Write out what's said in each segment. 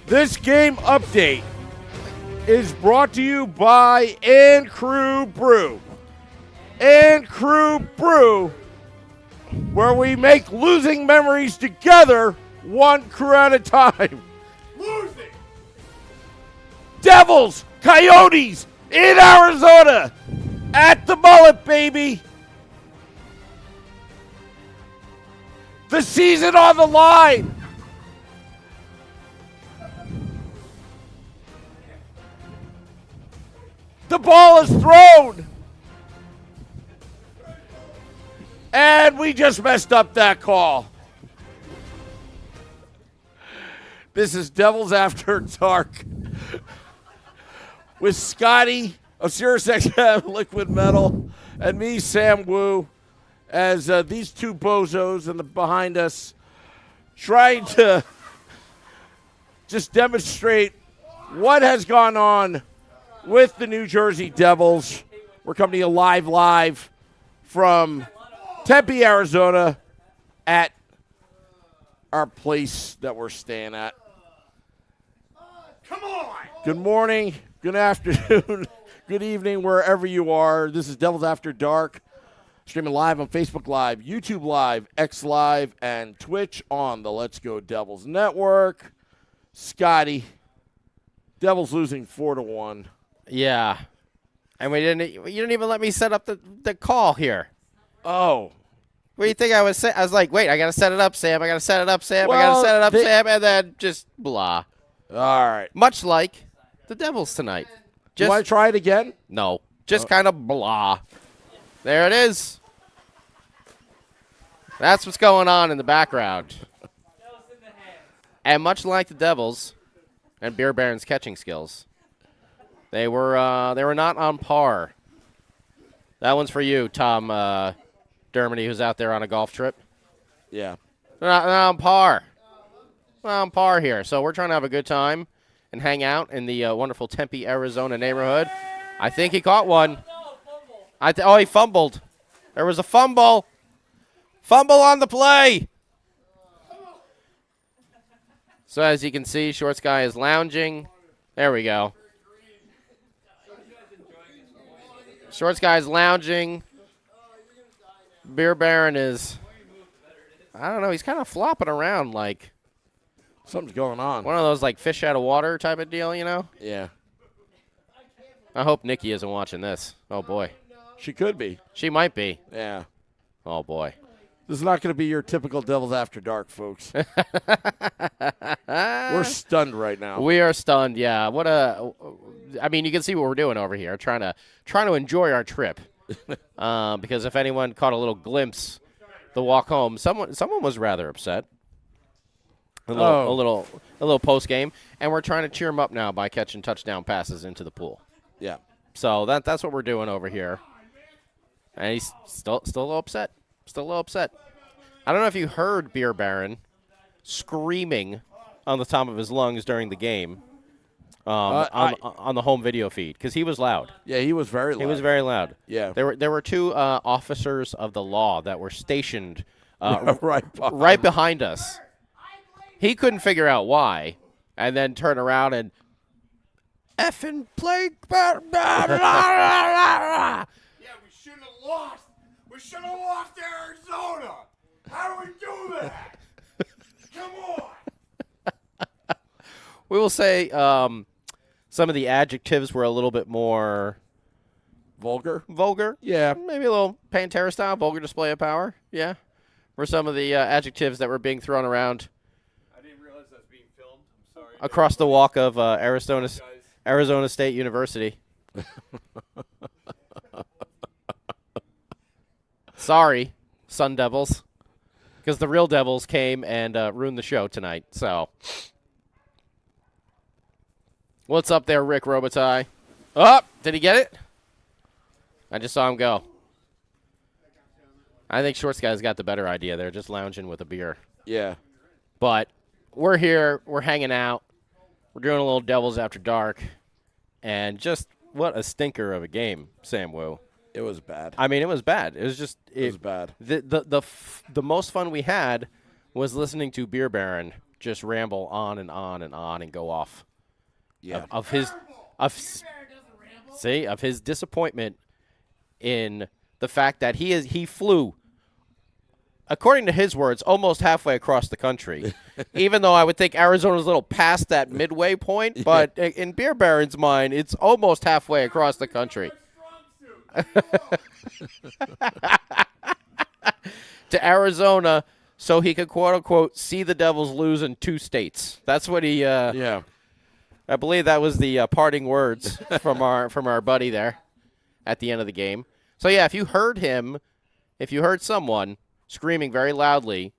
This game update is brought to you by And Crew Brew. And Crew Brew, where we make losing memories together, one crew at a time. Losing! Devils, Coyotes in Arizona at the Mullet, baby. The season on the line. The ball is thrown. And we just messed up that call. This is Devils After Dark with Scotty of SiriusXM Liquid Metal and me, Sam Wu, as these two bozos behind us trying to just demonstrate what has gone on with the New Jersey Devils. We're coming to you live from Tempe, Arizona at our place that we're staying at. Come on! Good morning, good afternoon, good evening, wherever you are. This is Devils After Dark, streaming live on Facebook Live, YouTube Live, X Live, and Twitch on the Let's Go Devils Network. Scotty, Devils losing 4-1. Yeah. And you didn't even let me set up the call here. Oh. What do you think I was saying? I was like, wait, I got to set it up, Sam. I got to set it up, Sam. I Well, got to set it up, Sam. And then just blah. All right. Much like the Devils tonight. Do you want to try it again? No. Just kind of blah. There it is. That's what's going on in the background. And much like the Devils and Beer Baron's catching skills, they were not on par. That one's for you, Tom Dermody, who's out there on a golf trip. Yeah. They're not on par. Not on par here. So we're trying to have a good time and hang out in the wonderful Tempe, Arizona neighborhood. I think he caught one. He fumbled. There was a fumble. Fumble on the play. So as you can see, Shorts Guy is lounging. There we go. Shorts Guy is lounging. Beer Baron is, I don't know, he's kind of flopping around like something's going on. One of those like fish out of water type of deal, you know? Yeah. I hope Nikki isn't watching this. Oh, boy. She could be. She might be. Yeah. Oh, boy. This is not going to be your typical Devils After Dark, folks. We're stunned right now. We are stunned, yeah. I mean, you can see what we're doing over here, trying to enjoy our trip. Because if anyone caught a little glimpse the walk home, someone was rather upset. A little post game, and we're trying to cheer him up now by catching touchdown passes into the pool. Yeah. So that's what we're doing over here. And he's still a little upset. Still a little upset. I don't know if you heard Beer Baron screaming on the top of his lungs during the game on the home video feed, because he was loud. Yeah, he was very loud. He was very loud. Yeah. There were two officers of the law that were stationed right behind us. He couldn't figure out why, and then turn around and effing play. Yeah, we shouldn't have lost. We should have lost to Arizona. How do we do that? Come on. We will say some of the adjectives were a little bit more vulgar. Yeah, maybe a little Pantera style, vulgar display of power. Yeah, were some of the adjectives that were being thrown around. I didn't realize that was being filmed. I'm sorry. Across the walk of Arizona State University. Sorry, Sun Devils. because the real Devils came and ruined the show tonight. So, what's up there, Rick Robitaille? Oh, did he get it? I just saw him go. I think Shorts Guy's got the better idea. They're just lounging with a beer. Yeah. But we're here. We're hanging out. We're doing a little Devils After Dark. And just what a stinker of a game, Sam Wu. It was bad. I mean, it was bad. It was just It was bad. The most fun we had was listening to Beer Baron just ramble on and on and on and go off. Yeah. Of his disappointment in the fact that he flew, according to his words, almost halfway across the country. Even though I would think Arizona's a little past that midway point, but in Beer Baron's mind, it's almost halfway across the country. To Arizona, so he could quote unquote see the Devils lose in 2 states. That's what he. Yeah. I believe that was the parting words from our buddy there at the end of the game. So yeah, if you heard someone screaming very loudly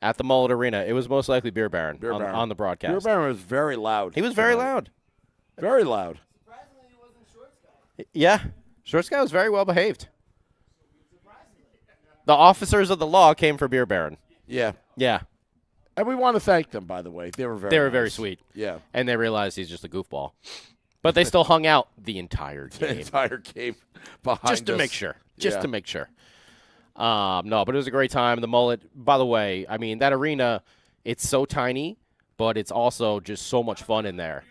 at the Mullet Arena, it was most likely Beer Baron, on the broadcast. Beer Baron was very loud. He was very loud. Very loud. Surprisingly, it wasn't Shorts Guy. Yeah, Shorts Guy was very well behaved. The officers of the law came for Beer Baron. Yeah. Yeah. And we want to thank them, by the way. They were very very nice. sweet. Yeah. And they realized he's just a goofball. But they still hung out the entire The game. entire game behind Just to us. make sure. No, but it was a great time. The Mullet, by the way, I mean, that arena, it's so tiny, but it's also just so much fun in there.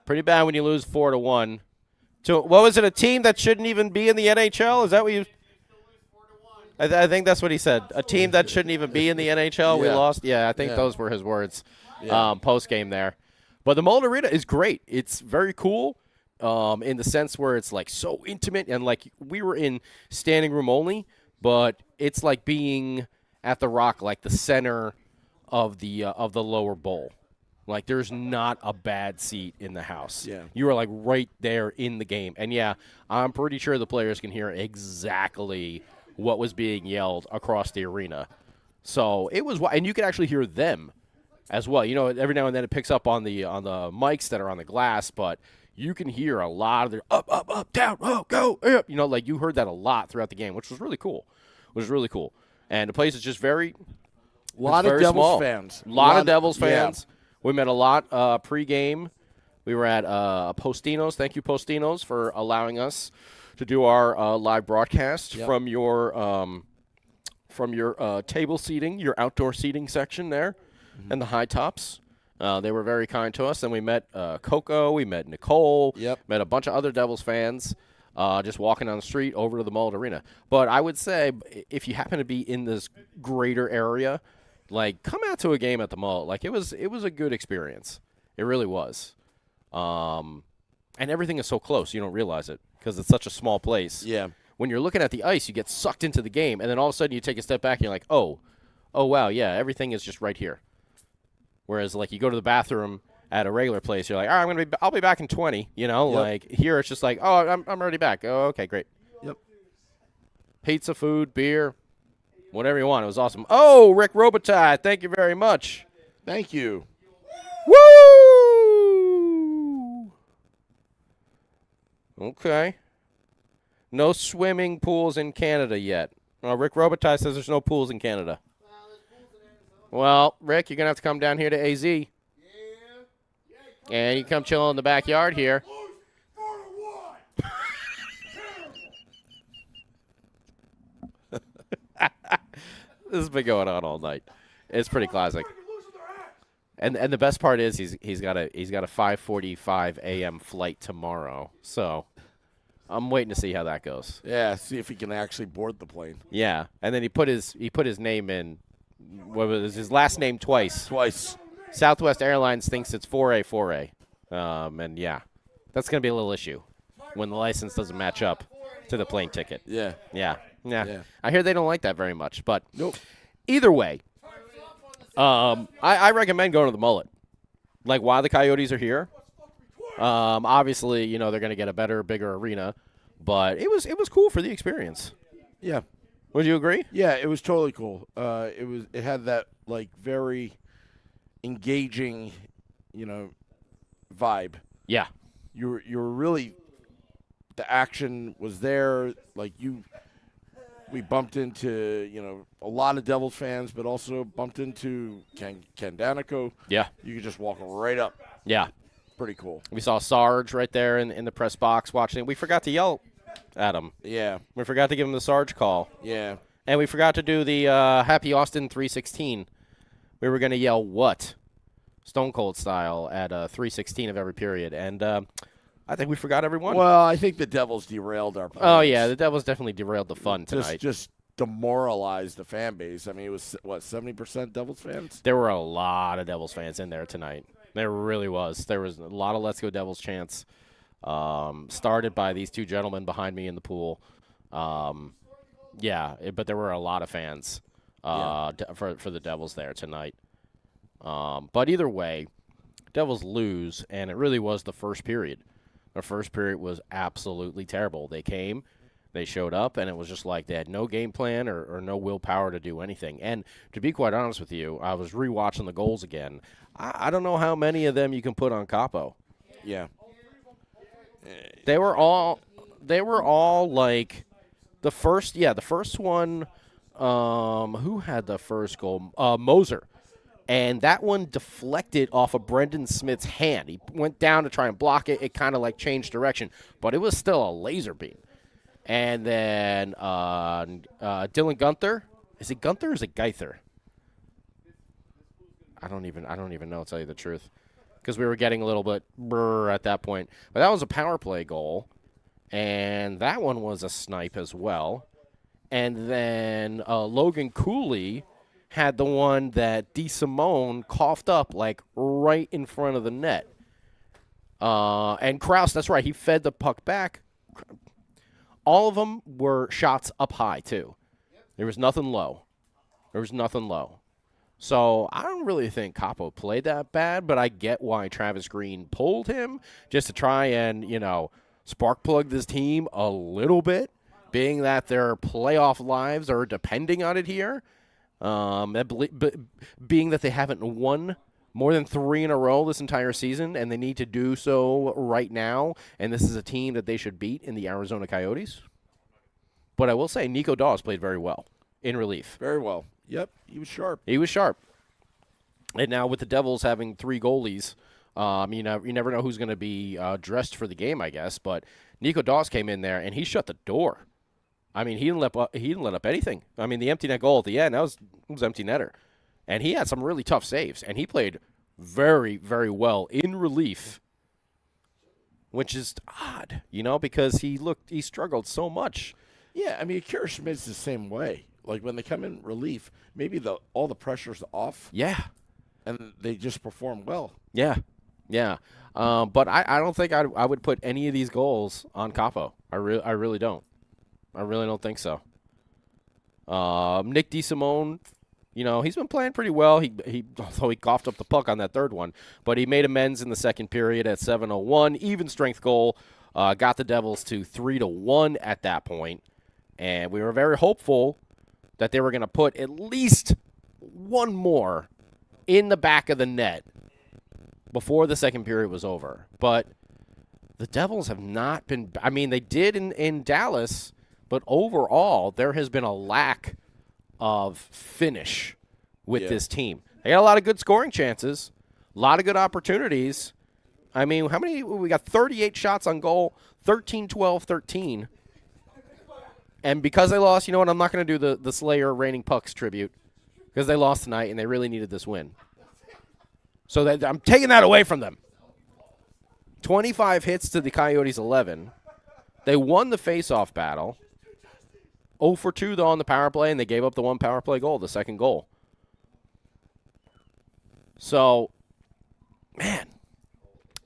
Pretty bad when you lose 4-1. To, what was it, a team that shouldn't even be in the NHL? Is that what you... I think that's what he said. A team that shouldn't even be in the NHL, we Yeah. lost. Yeah, I think those were his words post-game there. But the Mullet Arena is great. It's very cool in the sense where it's like so intimate, and like we were in standing room only, but it's like being at the Rock, like the center of the lower bowl. Like there's not a bad seat in the house. Yeah. You are like right there in the game. And yeah, I'm pretty sure the players can hear exactly what was being yelled across the arena. So it was, and you could actually hear them as well. You know, every now and then it picks up on the mics that are on the glass, but you can hear a lot of their up, down, go, up. You know, like you heard that a lot throughout the game, which was really cool. And the place is just very, A lot of very Devils small. fans. A lot of Devils yeah. fans. We met a lot pre-game. We were at Postino's. Thank you, Postino's, for allowing us to do our live broadcast from your table seating, your outdoor seating section there, and the high tops. They were very kind to us. And we met Coco. We met Nicole. Yep. Met a bunch of other Devils fans just walking on the street over to the Mullet Arena. But I would say if you happen to be in this greater area, like come out to a game at the Mullet. Like it was a good experience. It really was. And everything is so close, you don't realize it because it's such a small place. Yeah. When you're looking at the ice, you get sucked into the game, and then all of a sudden you take a step back and you're like, oh wow, yeah, everything is just right here. Whereas like you go to the bathroom at a regular place, you're like, all right, I'll be back in 20. You know, like here it's just like, oh, I'm already back. Oh, okay, great. Yep. Pizza, food, beer, whatever you want. It was awesome. Oh, Rick Robitaille, thank you very much. Thank you. Woo! Okay. No swimming pools in Canada yet. Rick Robitaille says there's no pools in Canada. Well, Rick, you're going to have to come down here to AZ. Yeah. And you come chill in the backyard here. This has been going on all night. It's pretty classic. And the best part is he's got a 5:45 a.m. flight tomorrow. So I'm waiting to see how that goes. Yeah, see if he can actually board the plane. Yeah, and then he put his name in. What was his last name twice? Twice. Southwest Airlines thinks it's 4A. And yeah, that's gonna be a little issue when the license doesn't match up to the plane ticket. Yeah. Yeah. Yeah. I hear they don't like that very much, but Nope. either way, I recommend going to the Mullet. Like while the Coyotes are here, obviously you know they're gonna get a better, bigger arena, but it was cool for the experience. Yeah. Would you agree? Yeah, it was totally cool. It had that like very engaging, vibe. Yeah. You were really, the action was there. Like we bumped into a lot of Devils fans, but also bumped into Ken Danico. Yeah. You could just walk right up. Yeah. Pretty cool. We saw Sarge right there in the press box watching. We forgot to yell at him. Yeah. We forgot to give him the Sarge call. Yeah. And we forgot to do the Happy Austin 316. We were going to yell what? Stone Cold style at 316 of every period. And I think we forgot every one. Well, I think the Devils derailed our plans. Oh, yeah. The Devils definitely derailed the fun tonight. Just demoralized the fan base. I mean, it was, 70% Devils fans? There were a lot of Devils fans in there tonight. There really was. There was a lot of Let's Go Devils chants, started by these two gentlemen behind me in the pool. But there were a lot of fans for the Devils there tonight. But either way, Devils lose, and it really was the first period. The first period was absolutely terrible. They came, they showed up, and it was just like they had no game plan or no willpower to do anything. And to be quite honest with you, I was rewatching the goals again. I don't know how many of them you can put on Capo. Yeah. They were all like the first one. Who had the first goal? Moser. And that one deflected off of Brendan Smith's hand. He went down to try and block it. It kind of like changed direction, but it was still a laser beam. And then Dylan Gunther. Is it Gunther or is it Geither? I don't even know, to tell you the truth, because we were getting a little bit brr at that point. But that was a power play goal, and that one was a snipe as well. And then Logan Cooley had the one that DeSimone coughed up like right in front of the net. And Krause, that's right, he fed the puck back. All of them were shots up high, too. There was nothing low. So I don't really think Capo played that bad, but I get why Travis Green pulled him just to try and, spark plug this team a little bit, being that their playoff lives are depending on it here. Being that they haven't won more than 3 in a row this entire season, and they need to do so right now, and this is a team that they should beat in the Arizona Coyotes. But I will say Nico Dawes played very well in relief. Very well. Yep, he was sharp. And now with the Devils having 3 goalies, you never know who's going to be dressed for the game, I guess. But Nico Dawes came in there, and he shut the door. I mean, he didn't let up anything. I mean, the empty net goal at the end, that was empty netter. And he had some really tough saves, and he played very, very well in relief, which is odd, because he struggled so much. Yeah, I mean, Akira Schmidt's the same way. Like, when they come in relief, maybe all the pressure's off. Yeah. And they just perform well. Yeah. But I don't think I would put any of these goals on Capo. I really don't. I really don't think so. Nick DeSimone, he's been playing pretty well. Although he coughed up the puck on that third one, but he made amends in the second period at 7:01. Even strength goal, got the Devils to 3-1 at that point, and we were very hopeful that they were going to put at least one more in the back of the net before the second period was over. But the Devils have not been. I mean, they did in Dallas. But overall, there has been a lack of finish with this team. They got a lot of good scoring chances, a lot of good opportunities. I mean, how many? We got 38 shots on goal, 13, 12, 13. And because they lost, you know what? I'm not going to do the Slayer Raining Pucks tribute because they lost tonight and they really needed this win. So I'm taking that away from them. 25 hits to the Coyotes 11. They won the face-off battle. 0 for 2, though, on the power play, and they gave up the one power play goal, the second goal. So, man,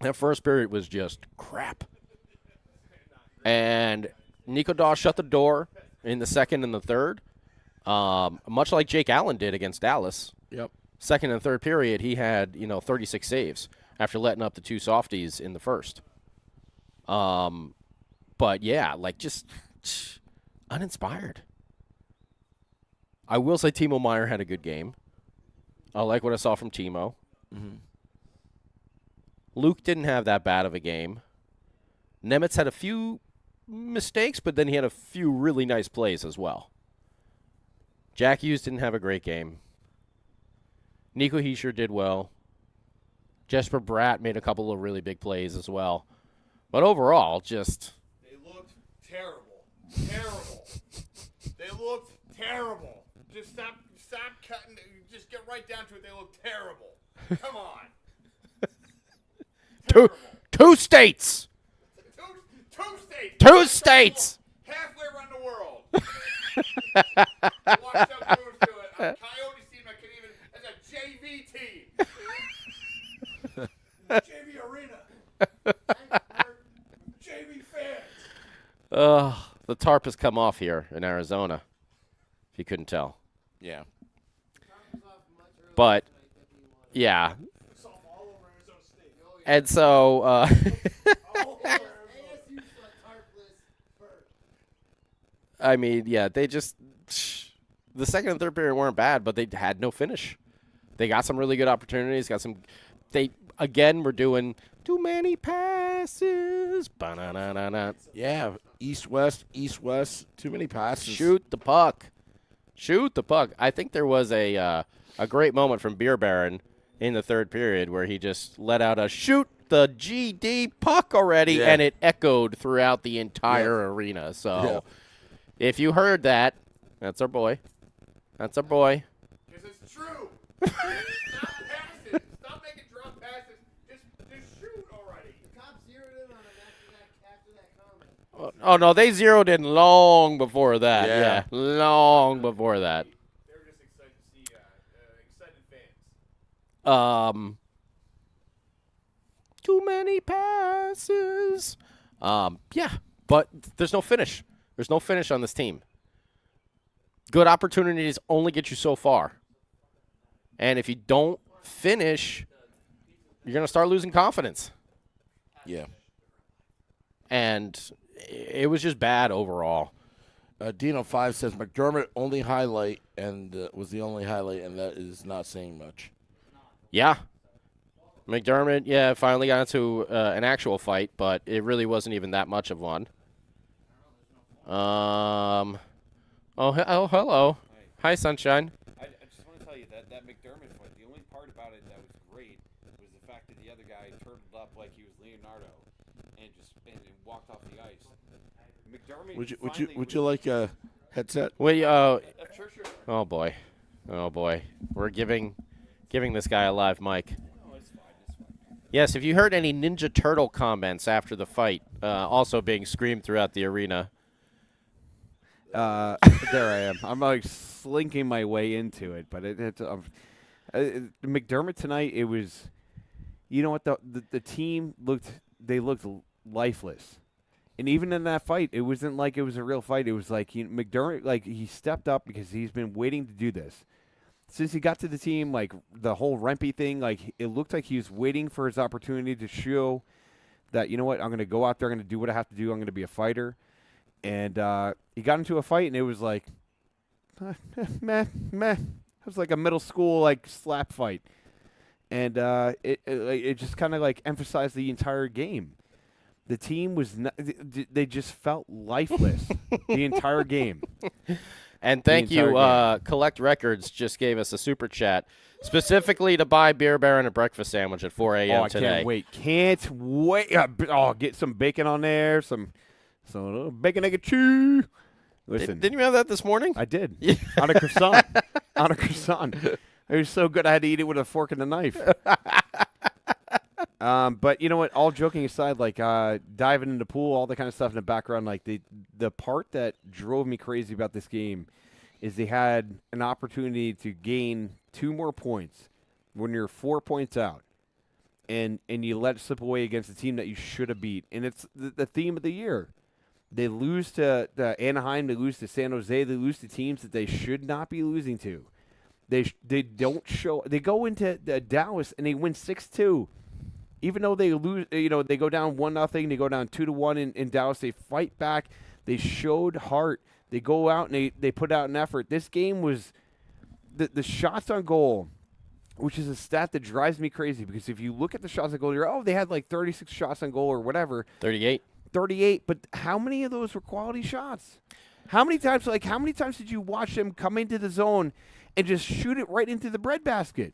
that first period was just crap. And Nico Dawes shut the door in the second and the third, much like Jake Allen did against Dallas. Yep. Second and third period, he had 36 saves after letting up the 2 softies in the first. But yeah, like just uninspired. I will say Timo Meyer had a good game. I like what I saw from Timo. Mm-hmm. Luke didn't have that bad of a game. Nemitz had a few mistakes, but then he had a few really nice plays as well. Jack Hughes didn't have a great game. Nico Heischer did well. Jesper Bratt made a couple of really big plays as well. But overall, just... They looked terrible. Terrible. They looked terrible. Just stop cutting. Just get right down to it. They look terrible. Come on. Two states! Two states. Two states! Halfway around the world. Watch them moves to it. A Coyotes team that can even as a JV team. JV Arena. JV fans. The tarp has come off here in Arizona, if you couldn't tell. Yeah. But, yeah. And so, I mean, yeah, they just the second and third period weren't bad, but they had no finish. They got some really good opportunities. They again were doing too many passes. Ba-na-na-na-na. Yeah. East-west, east-west. Too many passes. Shoot the puck. Shoot the puck. I think there was a great moment from Beer Baron in the third period where he just let out a shoot the GD puck already, and it echoed throughout the entire arena. So if you heard that, that's our boy. That's our boy. Because it's true. Stop passing. Stop making drop passes. Just shoot already. The cops zeroed in on him after that comment. Oh, no, they zeroed in long before that. Yeah. Long before that. They were just excited to see excited fans. Too many passes. Yeah, but there's no finish. There's no finish on this team. Good opportunities only get you so far. And if you don't finish, you're going to start losing confidence. Yeah. And it was just bad overall. Dino5 says McDermott only highlight and was the only highlight, and that is not saying much. Yeah. McDermott, finally got into an actual fight, but it really wasn't even that much of one. Hello. Hi, Sunshine. I just want to tell you that McDermott fight, the only part about it that was great was the fact that the other guy turtled up like he was Leonardo and walked off the ice. McDermott Would you like a headset? sure. Oh boy. We're giving this guy a live mic. No, it's fine. Yes, if you heard any Ninja Turtle comments after the fight, also being screamed throughout the arena. There I am. I'm like slinking my way into it, but McDermott tonight. It was, you know what, the team looked lifeless, and even in that fight, it wasn't like it was a real fight. It was like McDermott, like he stepped up because he's been waiting to do this since he got to the team. Like the whole Rempe thing, like it looked like he was waiting for his opportunity to show that, you know what, I'm going to go out there, I'm going to do what I have to do, I'm going to be a fighter. And he got into a fight, and it was like, meh. It was like a middle school like slap fight, and it just kind of like emphasized the entire game. The team was they just felt lifeless the entire game. And thank you, Collect Records just gave us a super chat specifically to buy Beer Baron a breakfast sandwich at 4 a.m. today. Can't wait. Get some bacon on there, some bacon, egg, and cheese. Listen, Didn't you have that this morning? I did. On a croissant. On a croissant. It was so good I had to eat it with a fork and a knife. But you know what? All joking aside, like diving in the pool, all that kind of stuff in the background, like the part that drove me crazy about this game is they had an opportunity to gain 2 more points when you're 4 points out. And you let it slip away against a team that you should have beat. And it's the theme of the year. They lose to Anaheim. They lose to San Jose. They lose to teams that they should not be losing to. They don't show. They go into Dallas and they win 6-2. Even though they lose, they go down 1-0. They go down 2-1 in Dallas. They fight back. They showed heart. They go out and they put out an effort. This game was the shots on goal, which is a stat that drives me crazy because if you look at the shots on goal, you're they had like 36 shots on goal or whatever. 38. 38, but how many of those were quality shots? How many times did you watch them come into the zone and just shoot it right into the breadbasket?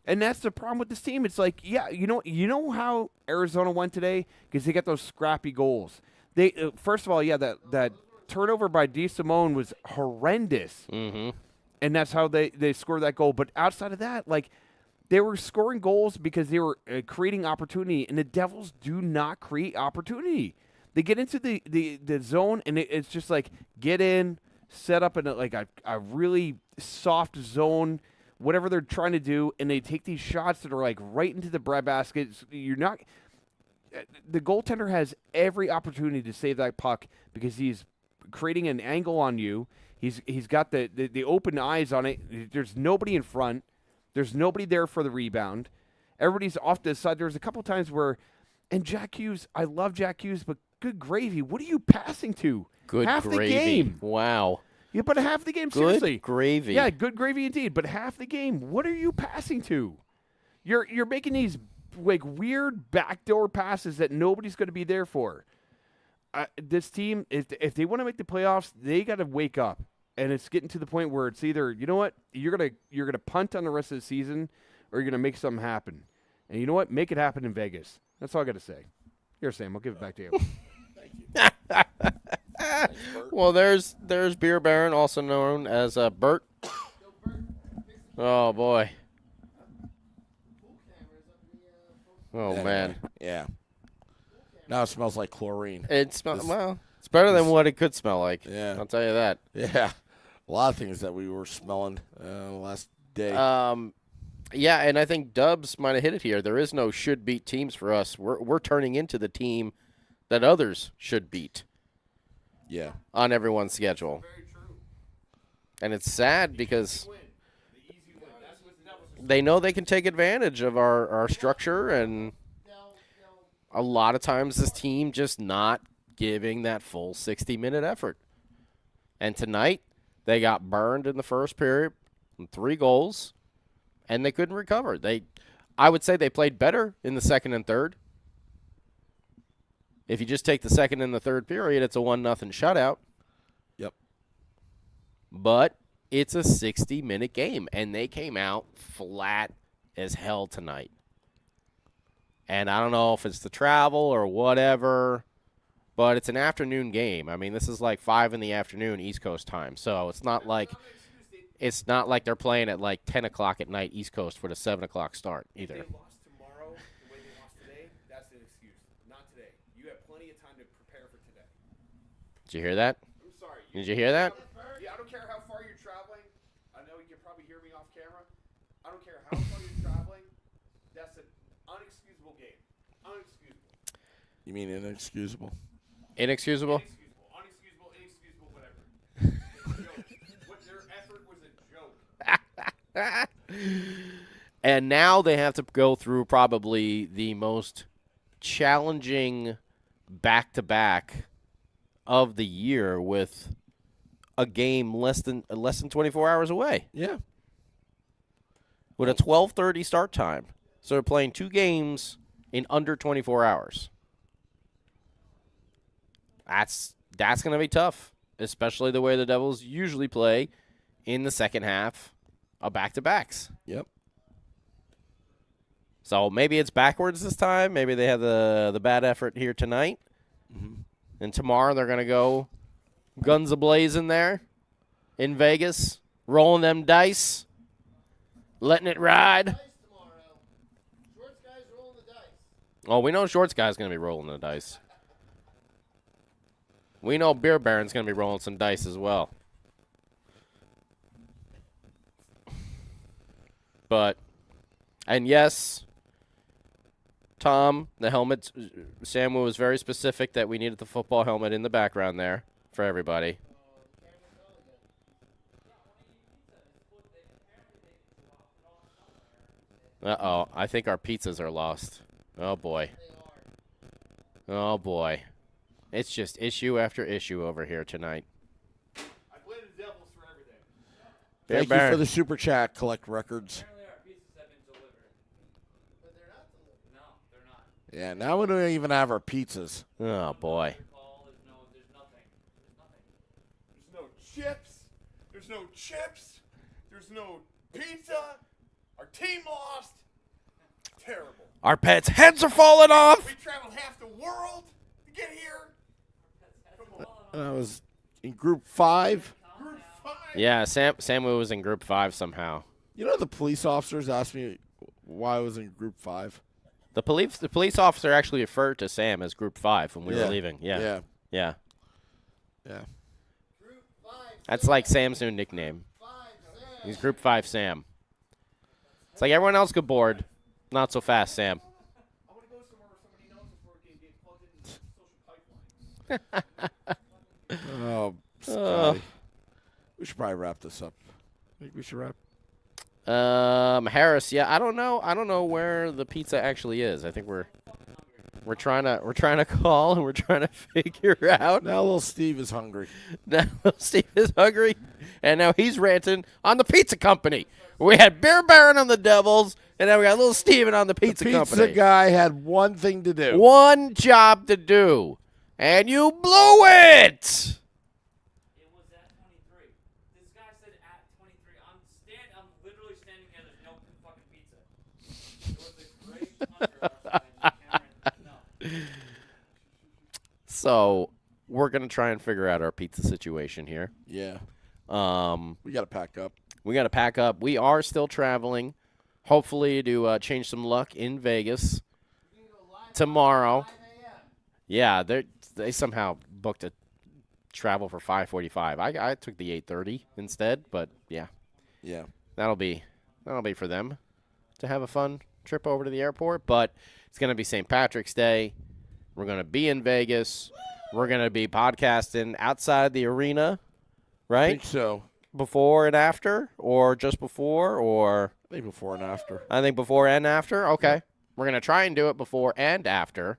And that's the problem with this team. It's like, yeah, you know how Arizona won today because they got those scrappy goals. They first of all, yeah, that turnover by DeSimone was horrendous, Mm-hmm. and that's how they scored that goal. But outside of that, like they were scoring goals because they were creating opportunity, and the Devils do not create opportunity. They get into the zone, and it's just like get in, set up in a really soft zone, whatever they're trying to do, and they take these shots that are like right into the breadbasket. You're not. The goaltender has every opportunity to save that puck because he's creating an angle on you. He's got the open eyes on it. There's nobody in front. There's nobody there for the rebound. Everybody's off to the side. There's a couple times where, and Jack Hughes, I love Jack Hughes, but good gravy, what are you passing to? Good half gravy. the game. Wow. Yeah, but half the game, Good seriously. gravy. Yeah, good gravy indeed. But half the game, what are you passing to? You're making these like weird backdoor passes that nobody's going to be there for. This team, if they want to make the playoffs, they got to wake up. And it's getting to the point where it's either, you know what, you're gonna punt on the rest of the season, or you're gonna make something happen. And you know what, make it happen in Vegas. That's all I got to say. Here, Sam, I'll give it back to you. Well, there's Beer Baron, also known as Bert. Oh boy. Oh Yeah, man. Yeah. Now it smells like chlorine. It's better than what it could smell like. Yeah. I'll tell you that. Yeah. A lot of things that we were smelling last day. Yeah, and I think Dubs might have hit it here. There is no should beat teams for us. We're turning into the team that others should beat yeah. on everyone's schedule. Very true. And it's sad because Win. The easy win. That's what the Devils are. they know they can take advantage of our structure, and a lot of times this team just not giving that full 60-minute effort. And tonight, they got burned in the first period, 3 goals, and they couldn't recover. I would say they played better in the second and third. If you just take the second and the third period, it's a 1-0 shutout. Yep. But it's a 60-minute game, and they came out flat as hell tonight. And I don't know if it's the travel or whatever, but it's an afternoon game. I mean, this is like 5 in the afternoon East Coast time, so it's not like they're playing at like 10 o'clock at night East Coast for the 7 o'clock start either. If they lost tomorrow the way they lost today, that's an excuse. Not today. You have plenty of time to prepare for today. Did you hear that? I'm sorry. Did you hear that? Yeah, I don't care how far you're traveling. I know you can probably hear me off camera. I don't care how far you're traveling. That's an unexcusable game. Unexcusable. You mean inexcusable? Inexcusable? Inexcusable. Unexcusable. Inexcusable. Whatever. It's a joke. What their effort was a joke. And now they have to go through probably the most challenging back-to-back of the year with a game less than 24 hours away Yeah. with a 12:30 start time. So they're playing 2 games in under 24 hours. That's going to be tough, especially the way the Devils usually play in the second half of back-to-backs. Yep. So maybe it's backwards this time. Maybe they have the bad effort here tonight. Mm-hmm. And tomorrow they're going to go guns a-blazing there in Vegas, rolling them dice, letting it ride. Dice tomorrow. Shorts guy's rolling the dice. Oh, we know Shorts Guy's going to be rolling the dice. We know Beer Baron's going to be rolling some dice as well. But, and yes, Tom, the helmet, Sam was very specific that we needed the football helmet in the background there for everybody. Uh-oh, I think our pizzas are lost. Oh, boy. Oh, boy. It's just issue after issue over here tonight. I blame the Devils for everything. Thank you for the super chat. Collect records. Apparently our pizzas have been delivered. But they're not delivered. No, they're not. Yeah, now we don't even have our pizzas. Oh, boy. Call, there's nothing. There's nothing. There's no chips. There's no chips. There's no pizza. Our team lost. Terrible. Our pets' heads are falling off. We traveled half the world to get here. Come on. I was in Group 5. Group 5. Yeah, Samu was in Group 5 somehow. You know, the police officers asked me why I was in Group 5. The police officer actually referred to Sam as Group 5 when we Yeah. were leaving. Yeah. Yeah. Group 5. That's like Sam's new nickname. 5, He's Group 5 Sam. It's like everyone else get bored. Not so fast, Sam. I want to go somewhere where somebody knows us where it gets plugged into social pipelines. Oh, Scotty. We should probably wrap this up. I think we should wrap. Harris, yeah, I don't know where the pizza actually is. I think we're trying to call and we're trying to figure out. Now little Steve is hungry. Now Steve is hungry, and now he's ranting on the pizza company. We had Beer Baron on the Devils, and now we got little Steven on the pizza Pizza company. guy had one thing to do. One job to do, and you blew it. It was at 23. This guy said at 23. I'm literally standing here. There's no fucking pizza. It was a great hunter outside. No. So we're gonna try and figure out our pizza situation here. Yeah. We We got to pack up. got to pack up. We are still traveling, hopefully to change some luck in Vegas tomorrow. 5 a.m. Yeah, they somehow booked a travel for 5:45. I took the 8:30 instead, but yeah, Yeah. that'll be for them to have a fun trip over to the airport. But it's gonna be St. Patrick's Day. We're gonna be in Vegas. We're gonna be podcasting outside the arena, I right? think so. Before and after, or just before, or I think before and after. I think before and after. Okay, we're gonna try and do it before and after.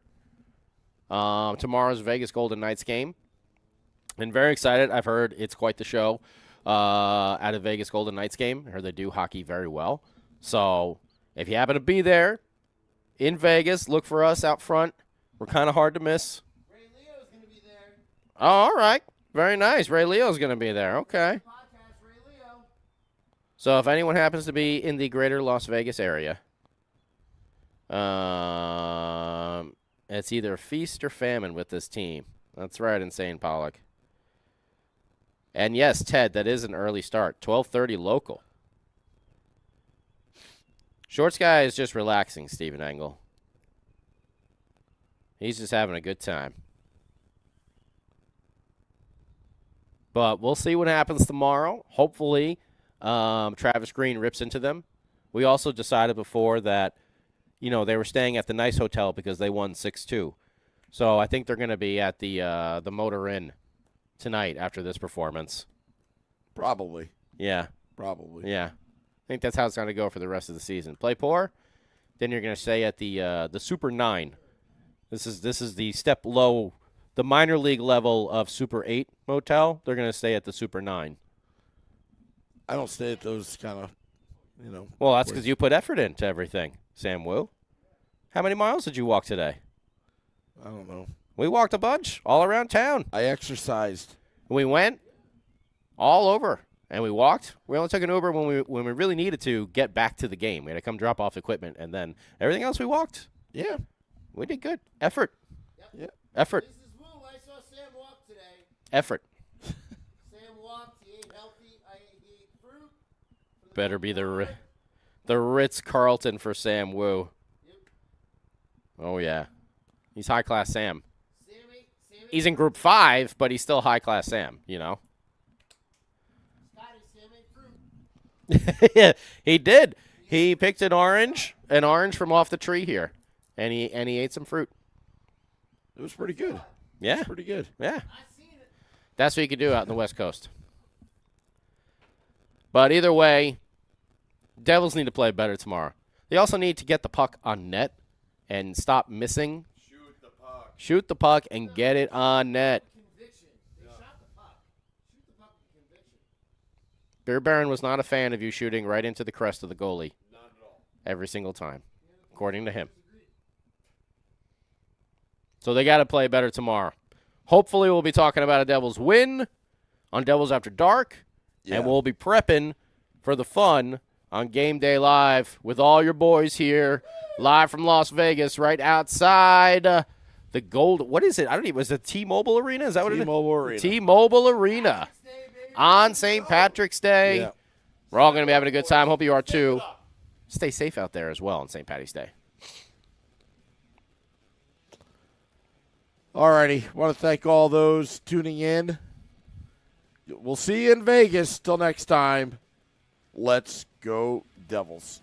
Tomorrow's Vegas Golden Knights game. And very excited. I've heard it's quite the show at a Vegas Golden Knights game. I heard they do hockey very well. So if you happen to be there in Vegas, look for us out front. We're kind of hard to miss. Ray Leo's going to be there. Oh, all right. Very nice. Ray Leo's going to be there. Okay. Podcast, Ray Leo. So if anyone happens to be in the greater Las Vegas area, it's either feast or famine with this team. That's right, Insane Pollock. And yes, Ted, that is an early start. 12:30 local. Shorts guy is just relaxing, Stephen Engel. He's just having a good time. But we'll see what happens tomorrow. Hopefully, Travis Green rips into them. We also decided before that, they were staying at the nice hotel because they won 6-2. So I think they're going to be at the Motor Inn tonight after this performance. Probably. Yeah, Probably. yeah. I think that's how it's going to go for the rest of the season. Play poor, then you're going to stay at the Super 9. This is the step low, the minor league level of Super 8 motel. They're going to stay at the Super 9. I don't stay at those kind of, Well, that's because you put effort into everything, Sam Wu. How many miles did you walk today? I don't know. We walked a bunch all around town. I exercised. We went all over, and we walked. We only took an Uber when we really needed to get back to the game. We had to come drop off equipment, and then everything else we walked. Yeah. We did good. Effort. Yeah. Effort. This is Woo. I saw Sam walk today. Effort. Sam walked. He ate healthy. He ate fruit. from the Better be backyard. the Ritz-Carlton for Sam Wu. Yep. Oh, yeah. He's high-class Sam. Sammy. He's in Group 5, but he's still high-class Sam, Scotty, Sam ate fruit. Yeah, he did. He picked an orange from off the tree here, and he ate some fruit. It was pretty good. Yeah, Pretty good. yeah. I seen it. That's what you could do out in the West Coast. But either way, Devils need to play better tomorrow. They also need to get the puck on net and stop missing. Shoot the puck. Shoot the puck and get it on net. Conviction. They shot the puck. Shoot the puck with conviction. Beer Baron was not a fan of you shooting right into the crest of the goalie. Not at all. Every single time, according to him. So they got to play better tomorrow. Hopefully we'll be talking about a Devils win on Devils After Dark, and we'll be prepping for the fun on Game Day Live with all your boys here, live from Las Vegas, right outside the Gold. What is it? I don't even. Was it T-Mobile Arena? Is that what it is? T-Mobile Arena. T-Mobile Arena on St. Patrick's Day. Yeah. We're all going to be having a good time. Hope you are too. Stay safe out there as well on St. Patty's Day. All righty. Want to thank all those tuning in. We'll see you in Vegas. Till next time, let's go Devils.